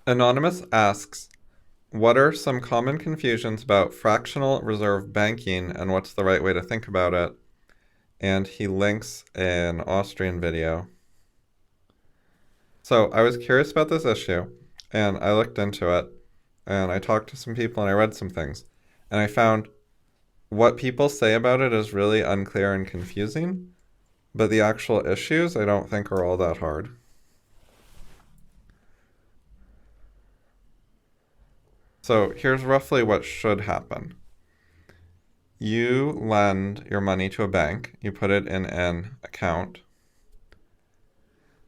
Anonymous asks, what are some common confusions about fractional reserve banking and what's the right way to think about it? And he links an Austrian video. So I was curious about this issue and I looked into it and I talked to some people and I read some things and I found what people say about it is really unclear and confusing, but the actual issues I don't think are all that hard. So here's roughly what should happen. You lend your money to a bank, you put it in an account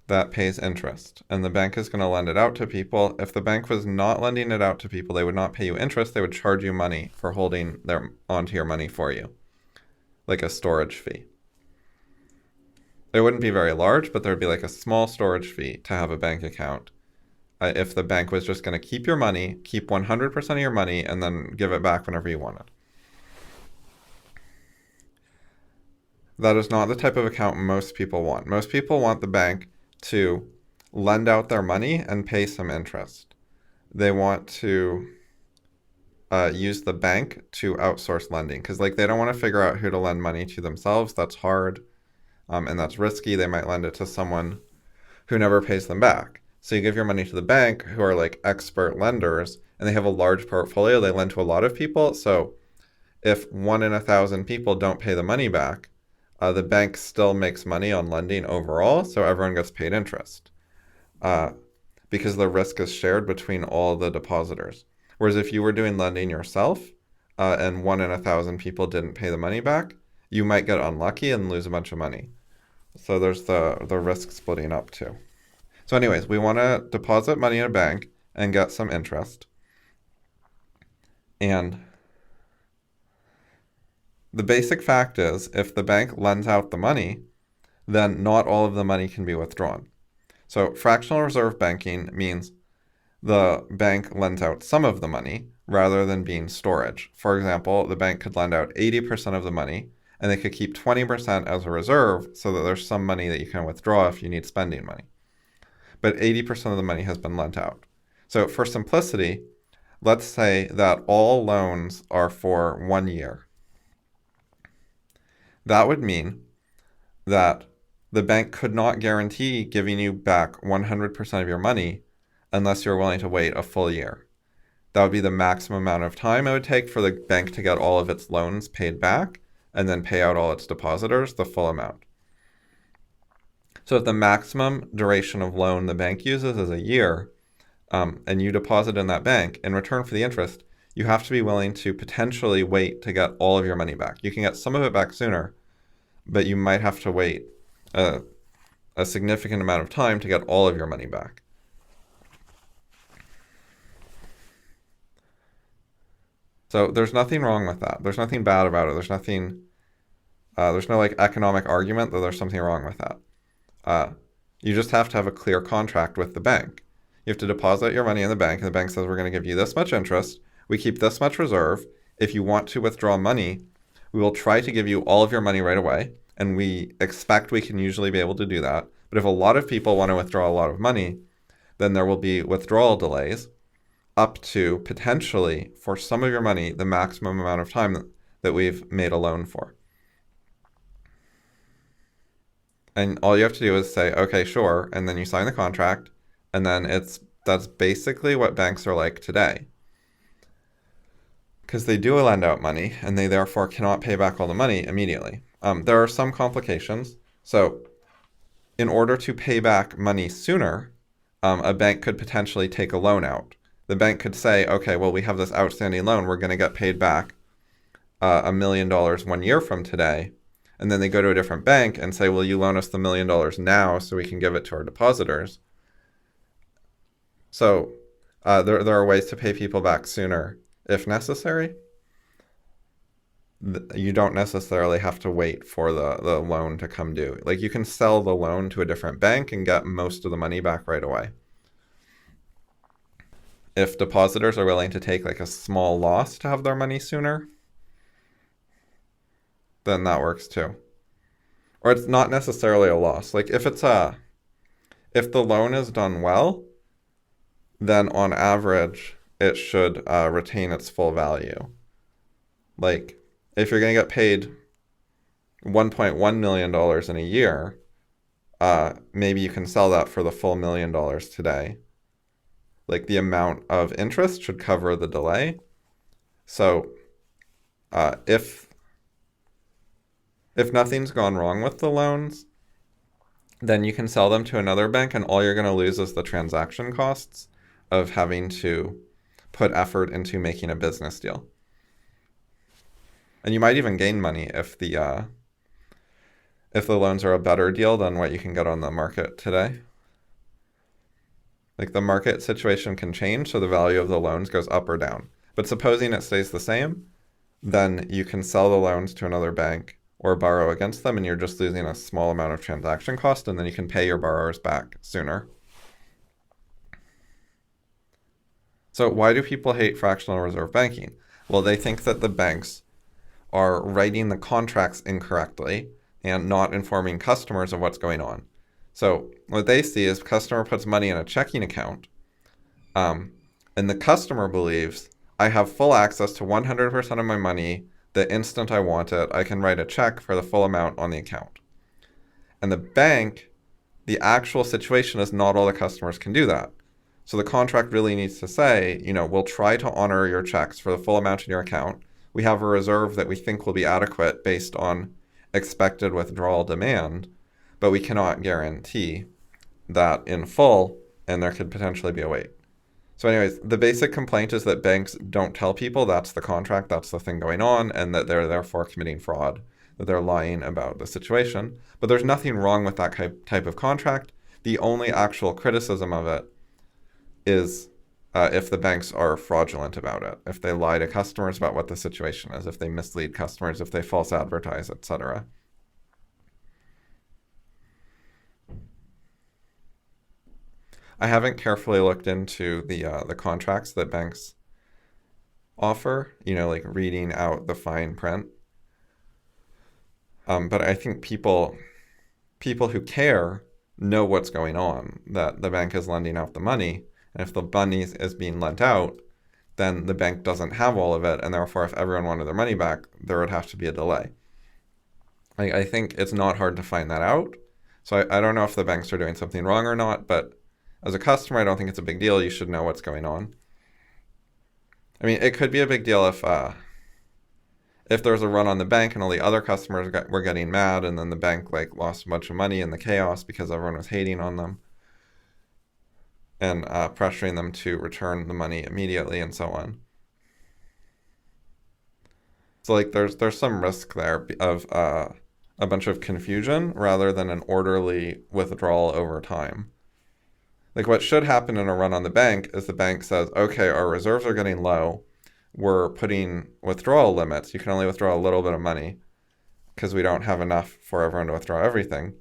that pays interest, and the bank is going to lend it out to people. If the bank was not lending it out to people, they would not pay you interest, they would charge you money for holding onto your money for you, like a storage fee. It wouldn't be very large, but there would be like a small storage fee to have a bank account. If the bank was just going to keep your money, keep 100% of your money, and then give it back whenever you want it. That is not the type of account most people want. Most people want the bank to lend out their money and pay some interest. They want to use the bank to outsource lending because they don't want to figure out who to lend money to themselves. That's hard and that's risky. They might lend it to someone who never pays them back. So you give your money to the bank who are expert lenders and they have a large portfolio. They lend to a lot of people. So if 1 in 1,000 people don't pay the money back, the bank still makes money on lending overall, so everyone gets paid interest because the risk is shared between all the depositors. Whereas if you were doing lending yourself and 1 in 1,000 people didn't pay the money back, you might get unlucky and lose a bunch of money. So there's the risk splitting up too. So anyways, we want to deposit money in a bank and get some interest. And the basic fact is, if the bank lends out the money, then not all of the money can be withdrawn. So fractional reserve banking means the bank lends out some of the money rather than being storage. For example, the bank could lend out 80% of the money, and they could keep 20% as a reserve so that there's some money that you can withdraw if you need spending money. But 80% of the money has been lent out. So for simplicity, let's say that all loans are for 1 year. That would mean that the bank could not guarantee giving you back 100% of your money unless you're willing to wait a full year. That would be the maximum amount of time it would take for the bank to get all of its loans paid back and then pay out all its depositors the full amount. So if the maximum duration of loan the bank uses is a year, and you deposit in that bank, in return for the interest, you have to be willing to potentially wait to get all of your money back. You can get some of it back sooner, but you might have to wait a significant amount of time to get all of your money back. So there's nothing wrong with that. There's nothing bad about it. There's no economic argument that there's something wrong with that. You just have to have a clear contract with the bank. You have to deposit your money in the bank, and the bank says, we're going to give you this much interest. We keep this much reserve. If you want to withdraw money, we will try to give you all of your money right away, and we expect we can usually be able to do that. But if a lot of people want to withdraw a lot of money, then there will be withdrawal delays up to potentially, for some of your money, the maximum amount of time that we've made a loan for. And all you have to do is say, okay, sure, and then you sign the contract, and then that's basically what banks are like today. Because they do lend out money, and they therefore cannot pay back all the money immediately. There are some complications. So in order to pay back money sooner, a bank could potentially take a loan out. The bank could say, okay, well, we have this outstanding loan. We're going to get paid back $1 million 1 year from today. And then they go to a different bank and say, will you loan us the $1 million now so we can give it to our depositors? So there are ways to pay people back sooner if necessary. You don't necessarily have to wait for the loan to come due. You can sell the loan to a different bank and get most of the money back right away. If depositors are willing to take a small loss to have their money sooner, then that works too. Or it's not necessarily a loss. If the loan is done well, then on average, it should retain its full value. Like, if you're going to get paid $1.1 million in a year, maybe you can sell that for the full $1 million today. Like, the amount of interest should cover the delay. So if nothing's gone wrong with the loans, then you can sell them to another bank, and all you're going to lose is the transaction costs of having to put effort into making a business deal. And you might even gain money if the loans are a better deal than what you can get on the market today. Like, the market situation can change, so the value of the loans goes up or down. But supposing it stays the same, then you can sell the loans to another bank or borrow against them, and you're just losing a small amount of transaction cost, and then you can pay your borrowers back sooner. So why do people hate fractional reserve banking? Well, they think that the banks are writing the contracts incorrectly and not informing customers of what's going on. So what they see is customer puts money in a checking account, and the customer believes, I have full access to 100% of my money the instant I want it. I can write a check for the full amount on the account. And the bank, the actual situation is not all the customers can do that. So the contract really needs to say, we'll try to honor your checks for the full amount in your account. We have a reserve that we think will be adequate based on expected withdrawal demand, but we cannot guarantee that in full, and there could potentially be a wait. So anyways, the basic complaint is that banks don't tell people that's the contract, that's the thing going on, and that they're therefore committing fraud, that they're lying about the situation. But there's nothing wrong with that type of contract. The only actual criticism of it is if the banks are fraudulent about it, if they lie to customers about what the situation is, if they mislead customers, if they false advertise, etc. I haven't carefully looked into the contracts that banks offer, like reading out the fine print. But I think people who care know what's going on, that the bank is lending out the money. And if the money is being lent out, then the bank doesn't have all of it. And therefore, if everyone wanted their money back, there would have to be a delay. I think it's not hard to find that out. So I don't know if the banks are doing something wrong or not, but as a customer, I don't think it's a big deal. You should know what's going on. I mean, it could be a big deal if there's a run on the bank and all the other customers were getting mad, and then the bank lost a bunch of money in the chaos because everyone was hating on them and pressuring them to return the money immediately and so on. So there's some risk there of a bunch of confusion rather than an orderly withdrawal over time. What should happen in a run on the bank is the bank says, okay, our reserves are getting low. We're putting withdrawal limits. You can only withdraw a little bit of money because we don't have enough for everyone to withdraw everything.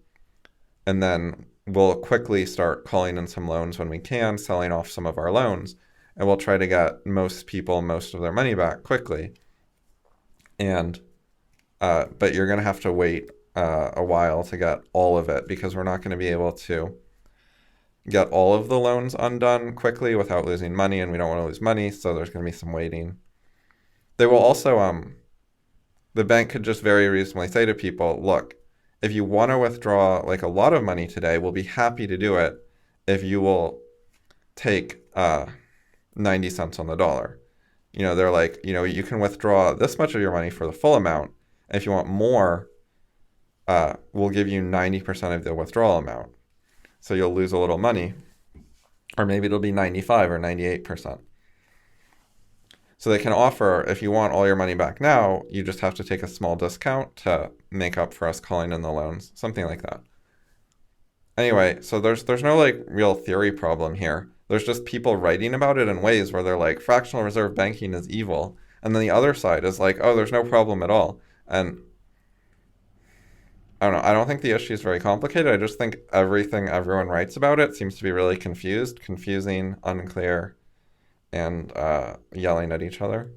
And then we'll quickly start calling in some loans when we can, selling off some of our loans, and we'll try to get most people most of their money back quickly. And but you're going to have to wait a while to get all of it, because we're not going to be able to get all of the loans undone quickly without losing money, and we don't want to lose money, so there's going to be some waiting. They will also, the bank could just very reasonably say to people, look, if you want to withdraw a lot of money today, we'll be happy to do it if you will take 90 cents on the dollar. They're like, you can withdraw this much of your money for the full amount, and if you want more, we'll give you 90% of the withdrawal amount. So you'll lose a little money, or maybe it'll be 95 or 98%. So they can offer, if you want all your money back now, you just have to take a small discount to make up for us calling in the loans, something like that. Anyway, so there's no real theory problem here. There's just people writing about it in ways where they're like, fractional reserve banking is evil. And then the other side is like, oh, there's no problem at all. And I don't know. I don't think the issue is very complicated. I just think everything everyone writes about it seems to be really confusing, unclear, and yelling at each other.